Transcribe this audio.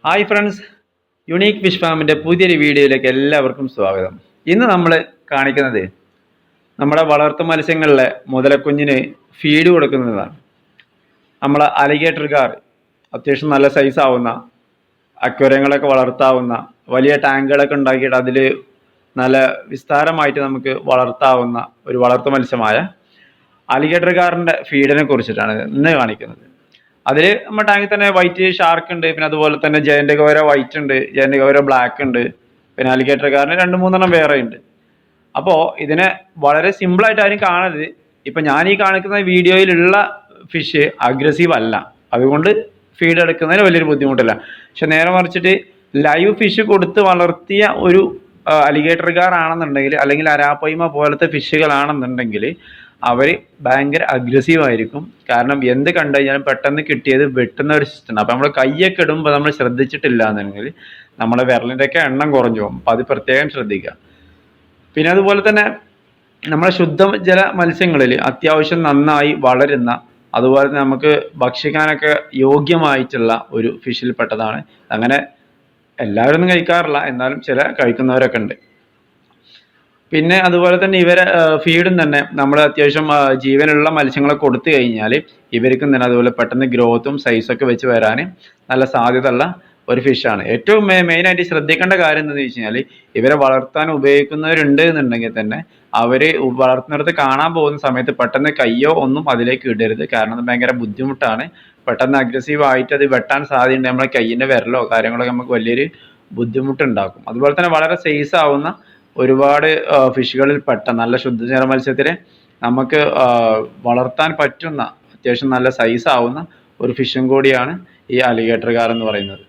Hi friends, unique fish ഫാമിൻ്റെ പുതിയൊരു വീഡിയോയിലേക്ക് എല്ലാവർക്കും സ്വാഗതം. ഇന്ന് നമ്മൾ കാണിക്കുന്നത് നമ്മുടെ വളർത്തു മത്സ്യങ്ങളിലെ മുതലക്കുഞ്ഞിന് ഫീഡ് കൊടുക്കുന്നതാണ്. നമ്മളെ അലിഗേറ്റർ ഗാർ അത്യാവശ്യം നല്ല സൈസ് ആവുന്ന അക്വേറിയങ്ങളൊക്കെ വളർത്താവുന്ന വലിയ ടാങ്കുകളൊക്കെ ഉണ്ടാക്കിയിട്ട് അതിൽ നല്ല വിസ്താരമായിട്ട് നമുക്ക് വളർത്താവുന്ന ഒരു വളർത്തു മത്സ്യമായ അലിഗേറ്റർ ഗാറിൻ്റെ ഫീഡിനെ കുറിച്ചിട്ടാണ് ഇന്ന് കാണിക്കുന്നത്. അതിൽ നമ്മുടെ ടാങ്കിൽ തന്നെ വൈറ്റ് ഷാർക്ക് ഉണ്ട്, പിന്നെ അതുപോലെ തന്നെ ജയന്റ് ഗൗര വൈറ്റ് ഉണ്ട്, ജയന്റ് ഗൗര ബ്ലാക്ക് ഉണ്ട്, പിന്നെ അലിഗേറ്റർ കാറിന് 2-3 വേറെ ഉണ്ട്. അപ്പോൾ ഇതിനെ വളരെ സിമ്പിളായിട്ട് ആരും കാണരുത്. ഇപ്പം ഞാൻ ഈ കാണിക്കുന്ന വീഡിയോയിലുള്ള ഫിഷ് അഗ്രസീവ് അല്ല, അതുകൊണ്ട് ഫീഡ് എടുക്കുന്നതിന് വലിയൊരു ബുദ്ധിമുട്ടില്ല. പക്ഷെ നേരെ മറിച്ചിട്ട് ലൈവ് ഫിഷ് കൊടുത്ത് വളർത്തിയ ഒരു അലിഗേറ്റർ കാർ ആണെന്നുണ്ടെങ്കിൽ, അല്ലെങ്കിൽ അരാപ്പൈമ പോലത്തെ ഫിഷുകളാണെന്നുണ്ടെങ്കിൽ അവർ ഭയങ്കര അഗ്രസീവ് ആയിരിക്കും. കാരണം എന്ത് കണ്ടു കഴിഞ്ഞാലും പെട്ടെന്ന് കിട്ടിയത് വെട്ടുന്ന ഒരു സിസ്റ്റം. അപ്പം നമ്മൾ കയ്യൊക്കെ ഇടുമ്പോൾ നമ്മൾ ശ്രദ്ധിച്ചിട്ടില്ല എന്നുണ്ടെങ്കിൽ നമ്മുടെ വിരലിൻ്റെ ഒക്കെ എണ്ണം കുറഞ്ഞു പോകും. അപ്പം അത് പ്രത്യേകം ശ്രദ്ധിക്കുക. പിന്നെ അതുപോലെ തന്നെ നമ്മുടെ ശുദ്ധജല മത്സ്യങ്ങളിൽ അത്യാവശ്യം നന്നായി വളരുന്ന, അതുപോലെ തന്നെ നമുക്ക് ഭക്ഷിക്കാനൊക്കെ യോഗ്യമായിട്ടുള്ള ഒരു ഫിഷിൽപ്പെട്ടതാണ്. അങ്ങനെ എല്ലാവരും ഒന്നും കഴിക്കാറില്ല, എന്നാലും ചില കഴിക്കുന്നവരൊക്കെ ഉണ്ട്. പിന്നെ അതുപോലെ തന്നെ ഇവരെ ഫീഡും തന്നെ നമ്മൾ അത്യാവശ്യം ജീവനുള്ള മത്സ്യങ്ങളെ കൊടുത്തു കഴിഞ്ഞാൽ ഇവർക്കും തന്നെ അതുപോലെ പെട്ടെന്ന് ഗ്രോത്തും സൈസൊക്കെ വെച്ച് വരാൻ നല്ല സാധ്യത ഉള്ള ഒരു ഫിഷാണ്. ഏറ്റവും മെയിനായിട്ട് ശ്രദ്ധിക്കേണ്ട കാര്യം എന്താണെന്ന് വെച്ച് കഴിഞ്ഞാൽ, ഇവരെ വളർത്താൻ ഉപയോഗിക്കുന്നവരുണ്ട് എന്നുണ്ടെങ്കിൽ തന്നെ അവർ വളർത്തുന്നിടത്ത് കാണാൻ പോകുന്ന സമയത്ത് പെട്ടെന്ന് കയ്യോ ഒന്നും അതിലേക്ക് ഇടരുത്. കാരണം അത് ഭയങ്കര ബുദ്ധിമുട്ടാണ്. പെട്ടെന്ന് അഗ്രസീവ് ആയിട്ട് അത് വെട്ടാൻ സാധ്യതയുണ്ട്. നമ്മളെ കയ്യിൻ്റെ വിരലോ കാര്യങ്ങളൊക്കെ നമുക്ക് വലിയൊരു ബുദ്ധിമുട്ടുണ്ടാക്കും. അതുപോലെ തന്നെ വളരെ സൈസ് ആവുന്ന ഒരുപാട് ഫിഷുകളിൽ പെട്ട നല്ല ശുദ്ധജല മത്സ്യത്തിനെ നമുക്ക് വളർത്താൻ പറ്റുന്ന അത്യാവശ്യം നല്ല സൈസ് ആവുന്ന ഒരു ഫിഷും കൂടിയാണ് ഈ അലിഗേറ്റർ കാർ എന്ന് പറയുന്നത്.